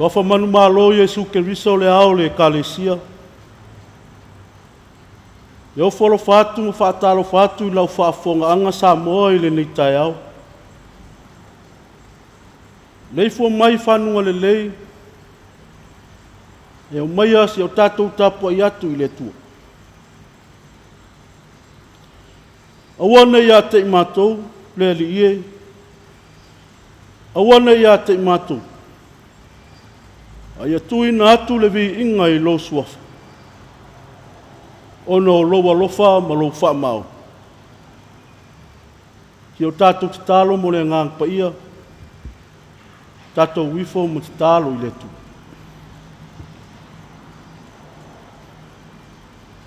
Sofa manu malo Yesu Keriso le ao le kalesia. Yo folo fatu mo fatalo fatu lau faafonga anga sa moa le nei tai au. Lei fo mai fanunga le lei. E o mai asi o tatou tapu ai atu i le tua. Awana ia te imatou le li ie. Awana ia te imatou. Ai atui na atu le vi inga i lo suafa. Ono loa lofa ma lo wha mau. Ki o tātou te talo mo le ngang pa ia. Tātou wifo mo te talo i le tu.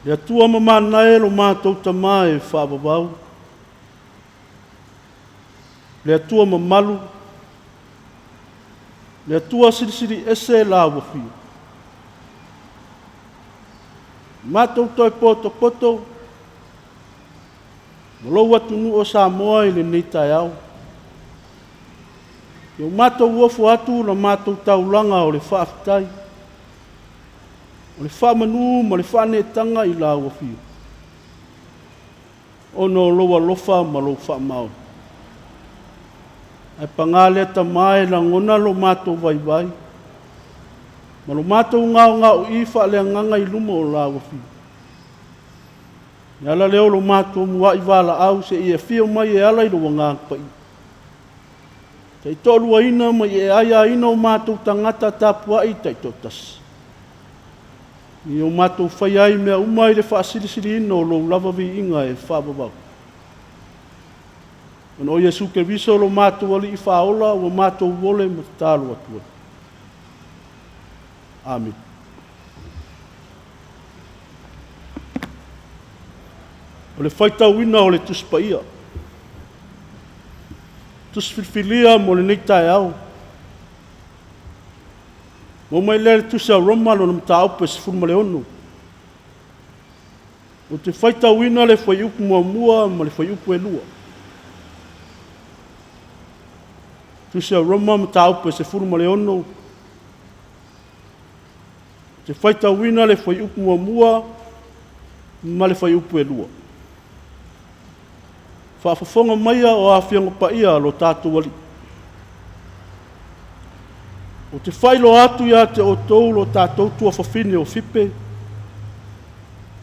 Le atua mamana e lo mātou tamae whaababau. Le atua mamalu. Le atua sirisiri ese la wafi. Mātou toi poto poto. Molo watu nu o Samoa i le nei tai au. Yo mātou uofu atu la mātou taulanga o le whaafitai. O le whamanu ma le whanetanga i la wafi. Ono loa lofa ma lo whamau. Ai pangale ta mai la ngona lo mātou vai vai. Ma lo mātou ngau i wha le nganga i lumo o la wafi. Ni ala leo lo mātou mua i wala au se i e whio mai e ala i lo wangang pai. Te i tolu ina mai e aia ina o mātou tangata tapua i te totas. Ni o mātou whai ai mea umai le whaasirisiri ina o lo lava vi inga e whababau. O Yesu Keriso lo mātou ali i whaola o mātou wole ma tālu atua. Amen. O le whaitau ina o le tuspaia. Tusfilfilia mo le nei tai au. Mo mai lere tusa Roma lo nam taupe se furma le ono. O te whaitau ina le whaiupu mua ma le whaiupu e lua. Tusa Roma ma taupe se furma le ono. Te whaitau ina le whaiupu mua ma le whaiupu e lua. Whaafafonga maia o awhianga paia lo tātou wali. O te whailo atu ia te o tou lo tātou tua whawhine o whipe.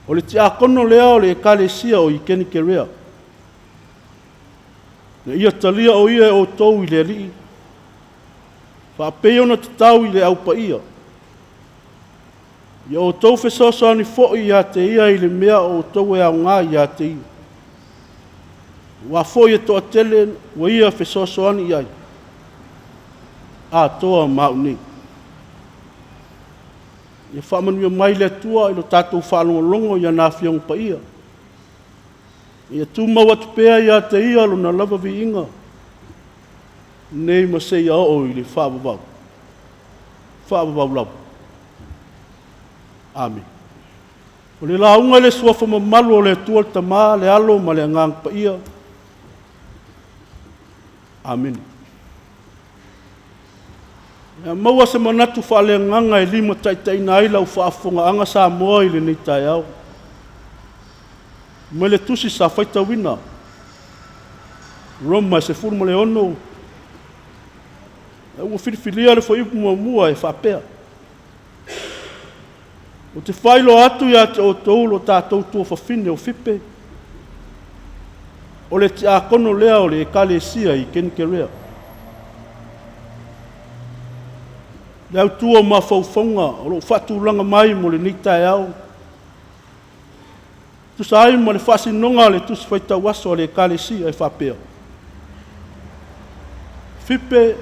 O le te akono lea o le ekalesia o i keni ke rea. Na ia talia o ia o tou i le rii. Whaapei ona te tau i le au paia. Ia o tou whesosoani fo'i ia te ia i le mea o tou e au ngā ia te ia. Wa foi to tele wa ia fesosoani ai a toa mauni ia famanu mai le tua i lo tatou whalongolongo ia na fiong pa ia ia tu mawa tupea ia te ia lo na lava vi inga nei ma se ia o i le whababau lau amen o le launga le suafa mamalu o le tua tama le alo ma le ngang pa ia amen. Ya maua se manatu whaale nganga e lima taitai na ila u whaafonga anga sa moa i le nei tai au. Me le tusi sa whaita wina. Roma se furma le ono. E ua whiriwhiria le whaiupu mua e whapea. O te whailo atu ia te o toulo tātou tua whawhine o whipe. O le te akono lea o le ekalesia i kenike rea. Leau tua ma whauwhaunga o lo whatulanga mai mo le ni tai au. Tusa ai mo le whasinonga le tusi whaitau aso o le ekalesia e whapea. Whipe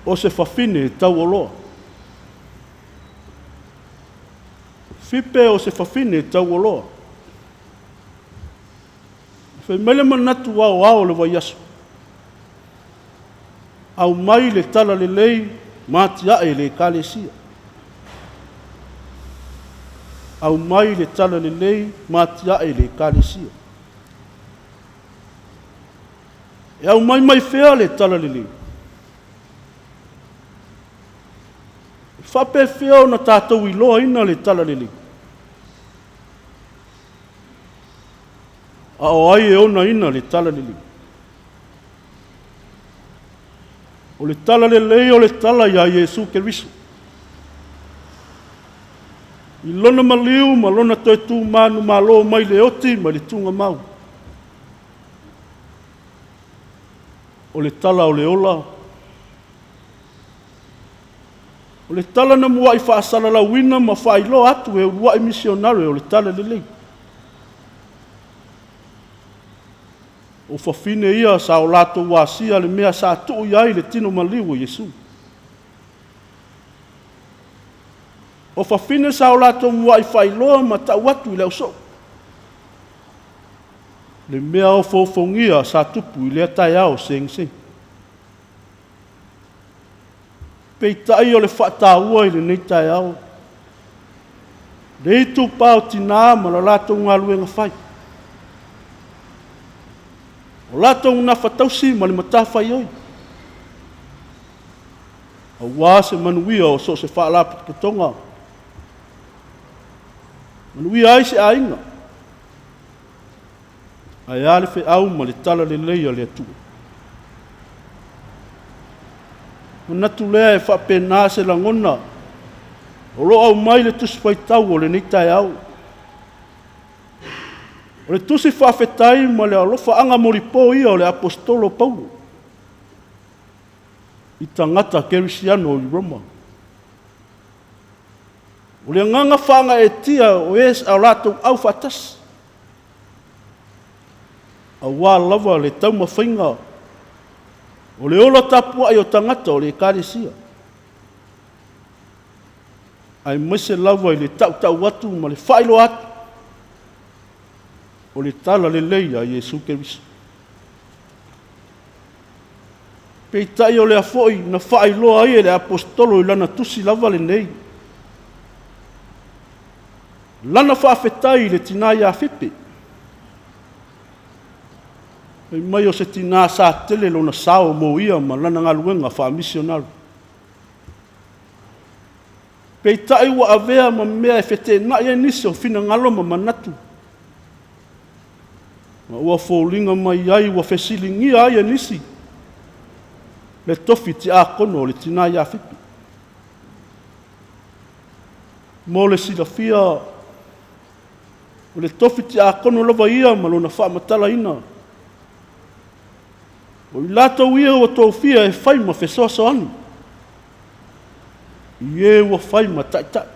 o se whawhine e tau oloa. Whipe o se whawhine e tau oloa. Whai mele manatu au le wai asu. Au mai le tala le lei, mati ae le kalesia. Au mai le tala le lei, mati ae le kalesia. E au mai whea le tala le lei. Whape whea o na tātou iloa ina le tala le lei. A o ai e ona ina le tala le lei. O le tala le lei o le tala ia Iesu Keriso. I lona maliu ma lona toe tū manu ma lo mai le oti ma le tunga mau. O le tala o le ola. O le tala na mua i whaasala la wina ma whailo atu e urua i misionare o le tala le lei. O whawhine ia sa o lato wasia le mea sa tuu iai le tino maliu o Iesu. O whawhine sa o lato mua i whailoa ma tau atu i leo so. Le mea o whawhongia sa tupu i lea tai ao seng seng. Pei tai o le whaataua i le nei tai ao. Le itu pao tina ma la lato ngā luenga whai. O lato na whatausi ma le matawhai oi. A wā se manuia o so se whaalapit katonga. Manuia ai se ainga. Ai ale whi au ma le tala le leia le atua. Manatu lea e whapena se langona. O lo au mai le tusi whaitau o le nitai au. O le tusi whawhetai ma le alofa anga moripo ia o le apostolo Paulo. I tangata kerisiano i Roma. O le nganga whanga e tia o es au lato au whatas. A wā lava le tauma whainga. O le ola tapua ai o tangata o le karesia. Ai mese lava i le tau atu ma le whailo atu. O le tala le leia Iesu Keriso. Pei tai o le afoi na whailoa ai e le apostolo i lana tusi lava le nei. Lana whaafetai le tina ia whipe. Pei mai o se tina sa tele lo na sao mo ia ma lana ngaluenga wha misionaru. Pei tai wa avea ma mea e fete na ia nisi o fina ngalo ma manatu. Ma ua fōlinga mai ai ua whesilingia ai nisi. Le tofi ti a kono le tina ia whipi. Mo le silafia o le tofi ti a kono lava ia ma lona wha matala ina. O i lato ia ua tōwhia e whai ma whesoaso anu. I e ua whai ma taitai.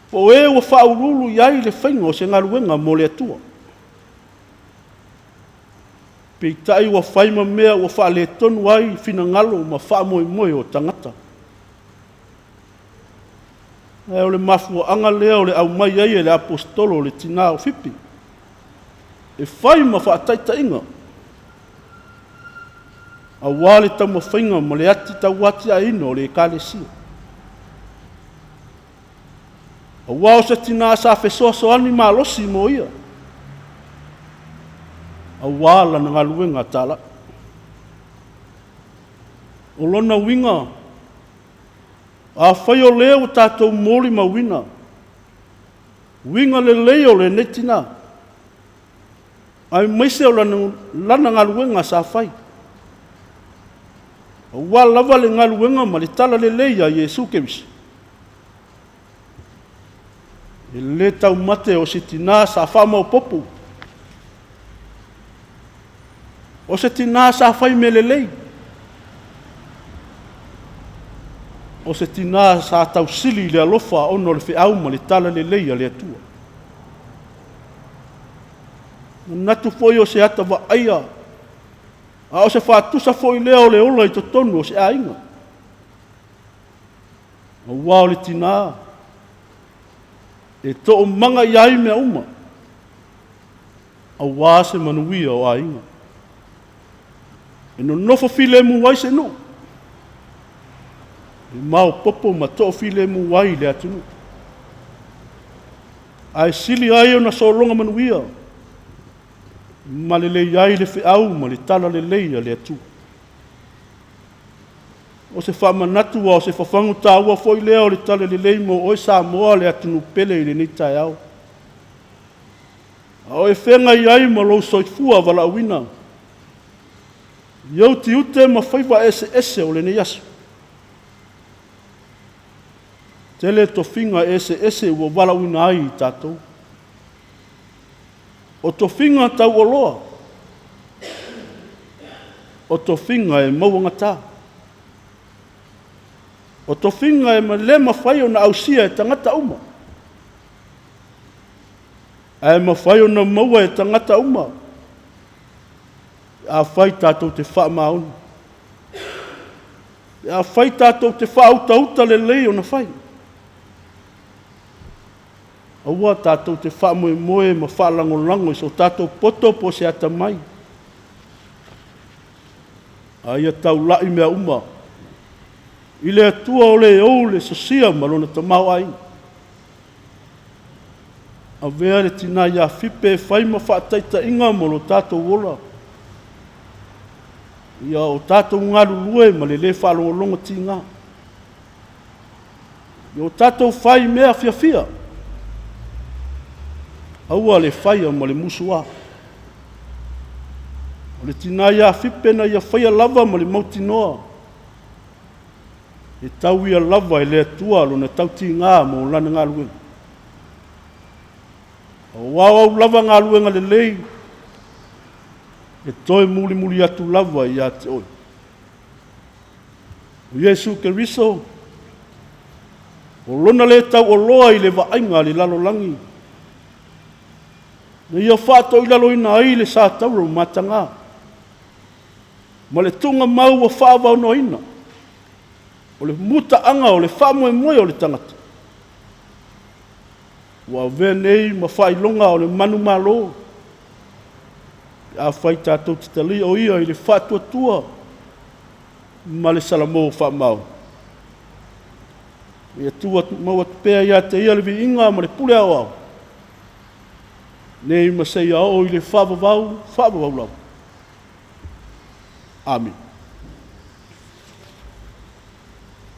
Po e ua whaurulu iai le whainga o se ngaruenga mo le atua. Pei tai ua whai ma mea ua wha le tonu ai fina ngalo ma wha moe moe o tangata. E o le mafua anga lea o le au mai ai e le apostolo le tina o whipi. E whai ma wha taita inga. A wale tau ma whainga ma le ati tau wati a ino le kalesia. A wao se tina sa whesoaso ani ma losi mo ia. A wala na ngaluenga tala. O lona winga. A whai o leo tātou mōli ma wina. Winga le leo le netina. Ai maise o lana ngaluenga sa whai. A wala lava le ngaluenga ma le tala le leia Iesu Keriso. E le tau mate o se tina sa whamau popu. O se tina sa whai me lelei. O se tina sa tau sili le alofa ono le whiau ma le tala lelei a le atua. Natu foi o se ata wa aia. A o se whātusa fo I leo le ola I to tonu o se ainga. O wao le tina. E to o manga I ai mea uma. A wā se manuia o ainga. E no nofo file mu wai se no. E mau popo ma to file mu wai le atunu. Ai sili ai o na solonga manuia. Ma le lei ai le whiau, ma le tala le leia le atu. O se whamanatu o se whawhangu tāua foi lea o le tala le lei mo oi sa moa le atunu pele I le ni tai au. A o e whenga I ai ma lo soifua wala awina. Iau ti ute ma whaiwa ese o le ne yasu. Tele to finga ese ua wala awina ai I tātou. O to finga tau o loa. O to finga e mauanga tā. O to finga e ma lema whai o na ausia e tangata uma. E ma whai o na maua e tangata uma. A whai tātou te wha maun. A whai tātou te wha uta le lei o na whai. Aua tātou te wha moe ma wha lango so tātou poto po se ata mai. Aia tau lai mea uma. I le atua o le sosia ma lona tamau ai. A vea le tina ia whipe whai ma whaataita inga mo lo tātou wola. Ia o tātou ngaru lue ma le whalongolonga ti ngā. Ia o tātou whai mea fia. Aua le whaia ma le musua. O le tina ia whipena ia whaia lava ma le mautinoa. E tau ia lava e le atua lo na tau ti ngā mo lana ngā luenga. O wau lava ngā luenga le lei. E toi muli atu lava I ate oi. O Yesu Keriso. O lona le tau o loa I le vaenga le lalo langi. Na ia whātou I lalo ina ai le sā tauro matanga. Ma le tunga mau wa whāwau no ina. O le muta anga o le whamoe o le tangata. Wa venei ma whailonga o le manu malo. A whai tātou te tali o ia I le whātua. Ma le salamo whamau. Ia tua maua pēa ia te ia le vi inga ma le pule au au. Nei ma sei au I le whavavau lau. Amen.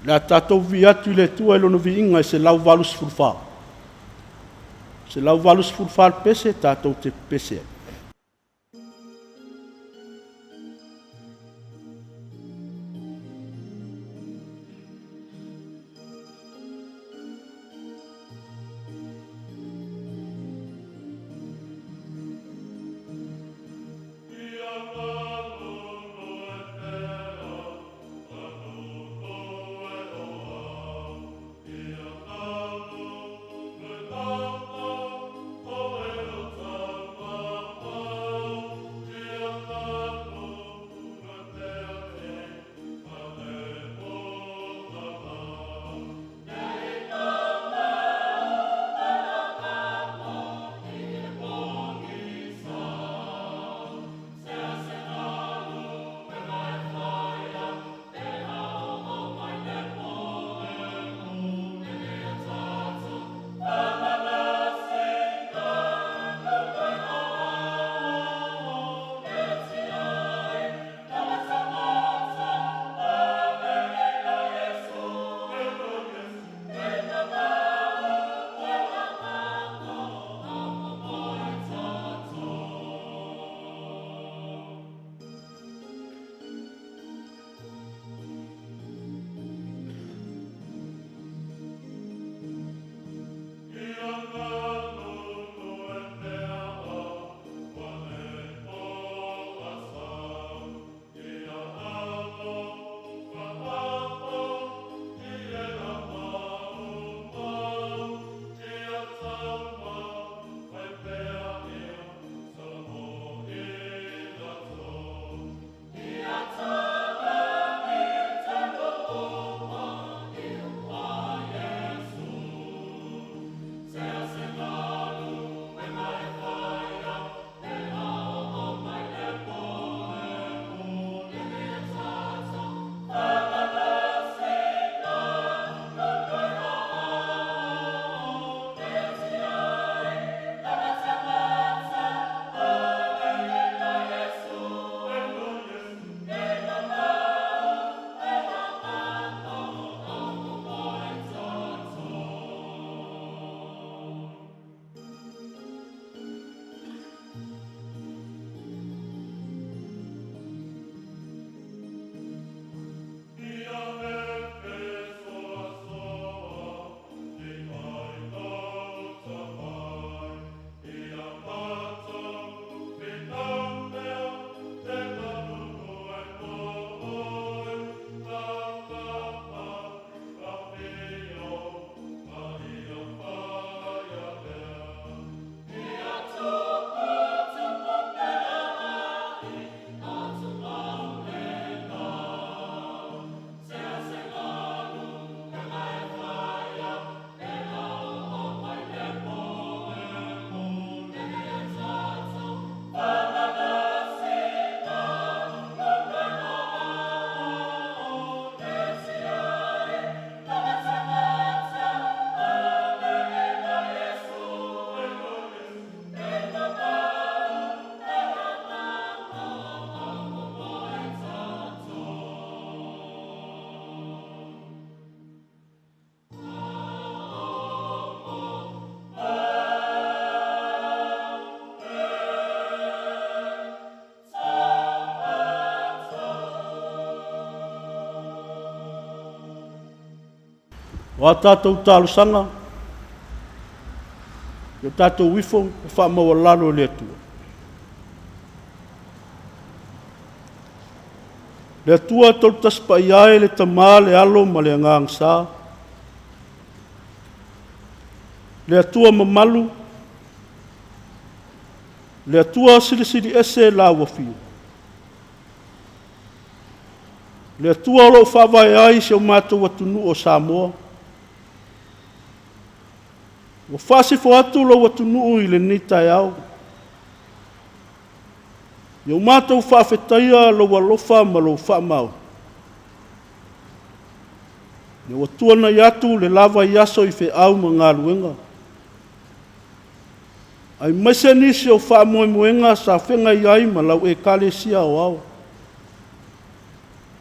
Nā tātou vi atu I le tua ilono vi inga I se lau valus fulwha. Se lau valus fulwha pese tātou te pese. O a tātou tālusanga, o tātou wifo, o whaamaua lalo le atua. Le atua tolu taspa i ae le tamā le alo ma le angang sā. Le atua mamalu, le atua sirisiri ese la wafio. Le atua lo whawai ai se o mātou watunu o Samoa. O whasifo atu lo watunu i le nitai au. Yo mātou whawhetaia lo walofa ma lo whamau. Yo watuana i atu le lava i aso i whi au ma ngā luenga. Ai maise nisi o whamoe muenga sa whenga i ai ma lau e kale sia o au.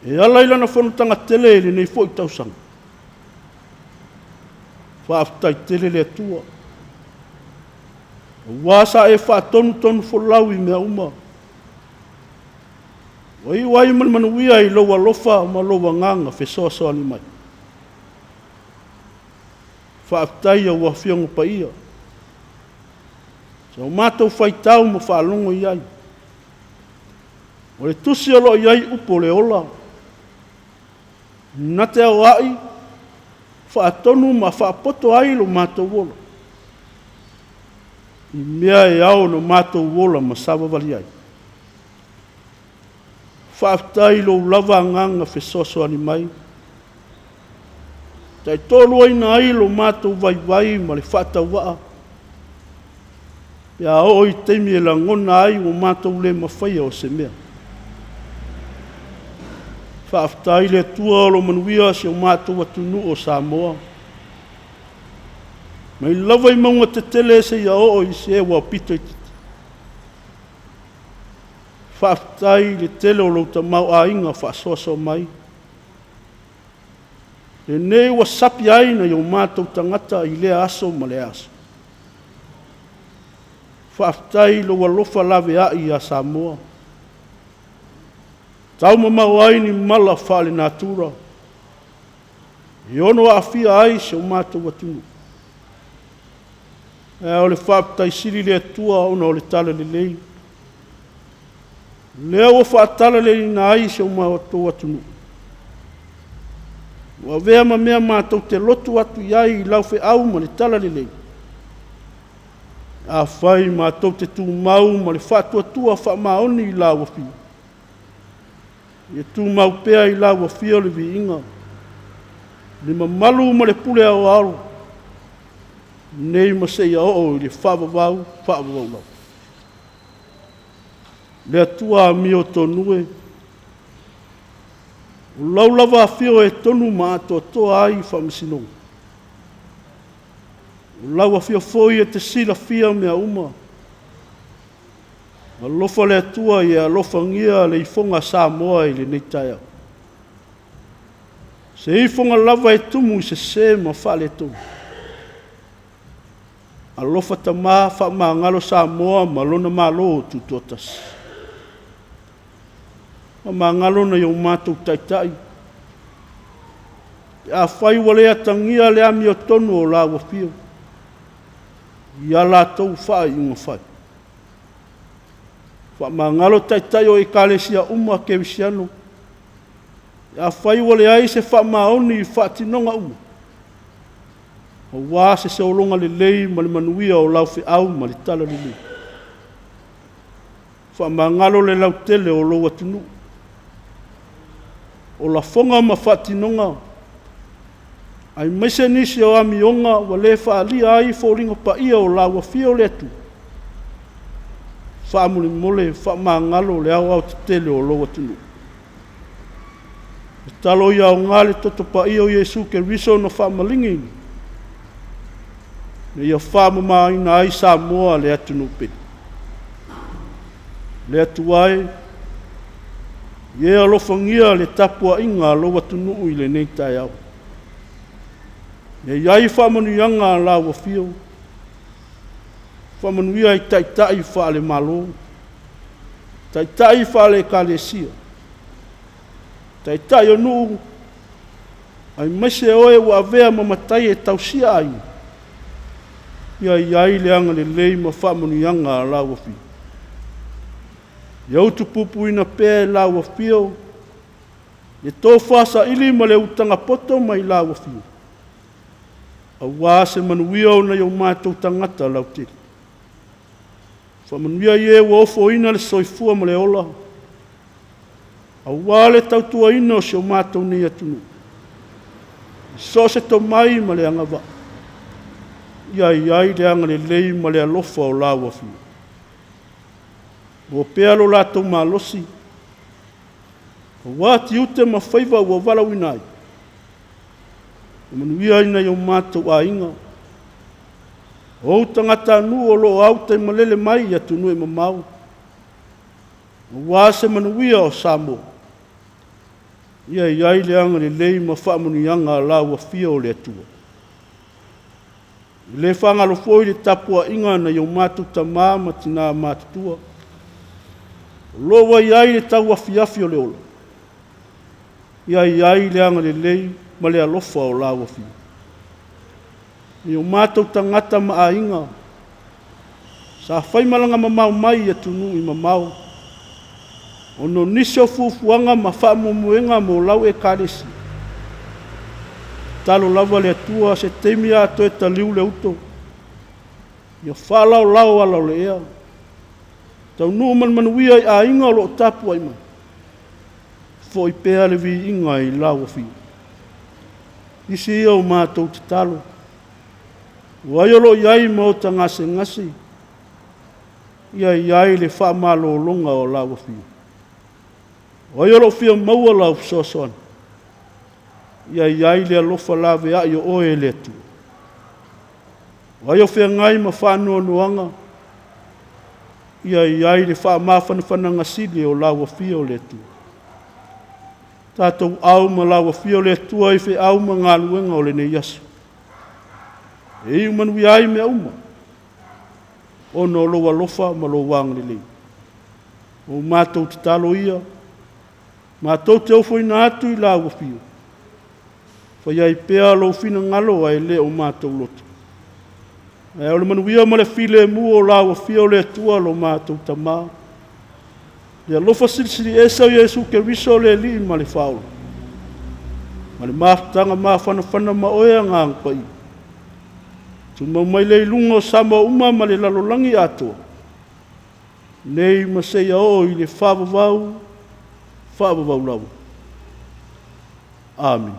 E alaila na whanutanga tele ili nei fo i tausanga. Whaafutai tele le atua. Wasa e whaatonu wholau i mea uma. Wai wai manuia i loa lofa ma loa nganga whesoa soa ni mai. Whaafutai a wafiongo pa ia. Sa o mātou whaitau ma whaalongo i ai. O le tusi alo i ai upo le ola. Na te au ai, whaatonu ma whaapoto ai lo mātou wola. I mea e au no mātou wola ma sawa wali ai. Whaafutai lo lava nganga whesoso ani mai. Tai tolu aina ai lo mātou vai ma le whaatau waa. Pea o i teimi e la ngona ai o mātou le mawhaia o se mea. Whaafutai le tua lo manuia se o mātou atunu o Samoa. Mai lava i maunga te tele se ia o i se wa pito i titi. Whaafutai le tele o louta mau a inga whaasoaso mai. Le nei wa sapi aina i o mātou tangata i le aso ma le aso. Whaafutai lo walofa lawe ai a Samoa. Tau mamau ai ni mala whale natura. I ono a fia ai se o mātou watunu. E o le whaafutai siri le atua ona o le tala le lei. Lea o whaatala le ina ai se o mātou watunu. Wa vea ma mea mātou te lotu atu iai i lau whi au ma le tala le lei. A whai mātou te tū mau ma le whaatua tua wha maoni i lau whi. Ia tū mau pea i lau whi o le vi inga. Le mamalu ma le pule au aro. Nei ma se ia o i le whaavavau lau. Le atua mi o tonue. O lau lava a whio e tonu ma ato toa ai whamisinonga. O lau a whio foi e te sila whia mea uma. A lofa le atua i a lofa ngia le ifonga Samoa i le neitaya. Se ifonga lava e tumu i se ma whale tonu. A lofa ta maa wha maa ngalo Samoa ma lona maa loo tutotas. Ma ngalo na yung mātou taitai. A whai wale a tangia le ami o tonu o la wafio. Ia la tau whai inga whai. Wha ma ngalo taitai o e kālesia uma ke visiano. A whai wale ai se wha maoni i wha tinonga uma. O wā se olonga le lei ma le manuia o lau whi au ma le tala le lei. Wha ma ngalo le lau tele o lo atunu. O la fonga ma whatinonga. Ai maise nisi o amionga wa le whaalia ai fōringa pa ia o la wafio le atu. Whaamule mole, whaamangalo le au te tele o lo atunu. E talo ia o ngale toto pa ia o Yesu ke riso na whaamalingi. Ne ia whaamama ina ai Samoa le atunu peni. Le atu ai, Ie alofangia le tapua inga lo watunu i le nei tai au. E iai whamanuianga la wafio. Whamanuia i taitai whaale malo. Taitai whaale kalesia. Taitai o nuu. Ai mase oe ua avea mamatai e tausia ai. Iai leanga le lei ma whaamanuianga a laua fi. Iau tu pupu ina pē laua fio. E tō whasa ili ma le utanga poto mai laua fio. A wā se manuia o na iau mātou tangata lau te. Whamanuia i e wa ofo ina le soifua ma le ola. A wā le tautua ina o se o mātou ni atunu. So se to mai ma le angava. Iai le anga le lei ma le alofa o laua fio. Mo pēalo lātou mālosi. Wā ti ute ma whaiva ua walau inai. Manuia ina iau mātou a inga. O tangata anu o lo au tai malele mai atu nui mamau. Wā se manuia o Samoa. Iai le anga le lei ma whaamanuianga a laua fia o le atua. Le whangalo foi le tapua inga na iau mātou tamā ma tina mātutua. Loa iai le tau afiafi o le ola. Iai le anga le lei ma le alofa o laua fia. Iau mātou tangata ma a inga. Sa whaimalanga mamau mai atu nui mamau. Ono nisi o fufuanga ma whaamumuenga mo lau e karesi. Talo lava le atua se teimi ato e taliu le uto. Ia whalau lau ala le ea. Tau nuu manuia i a inga o lo tapu ai mai. Fo i pēa le vi inga i lau a fi. Isi ia o mātou te talo. Waiolo iai mo ta ngase. Iai le whaamalo longa o lau a fi. Waiolo fia maua lau sosoan. Iai le alofa lawe a i o oe le tu. Waio fia ngai ma whanua nuanga. Iai le whaamawhanawhana ngasili o lawa fia o le tu. Tātou au ma lawa fia o le tu ai fe au ma ngā luenga o le ne yasu. E iu manui ai me auma. O no loa lofa ma lo wang le lei. O mātou te talo ia. Mātou te ofo ina atu i lawa fia. Whai ai pēa lo fina ngalo ai le o mātou loto. E o le manuia ma le file mu o lawa fia o le tua lo mātou tamā. Le alofa sirisiri e sau Iesu ke riso le li ma le whaola. Ma le māwhtanga māwhanawhana ma oea ngā ngpai. Tu mau mai le ilunga o sama uma ma le lalolangi ato. Nei ma seia o i le whawawau lau. Amen.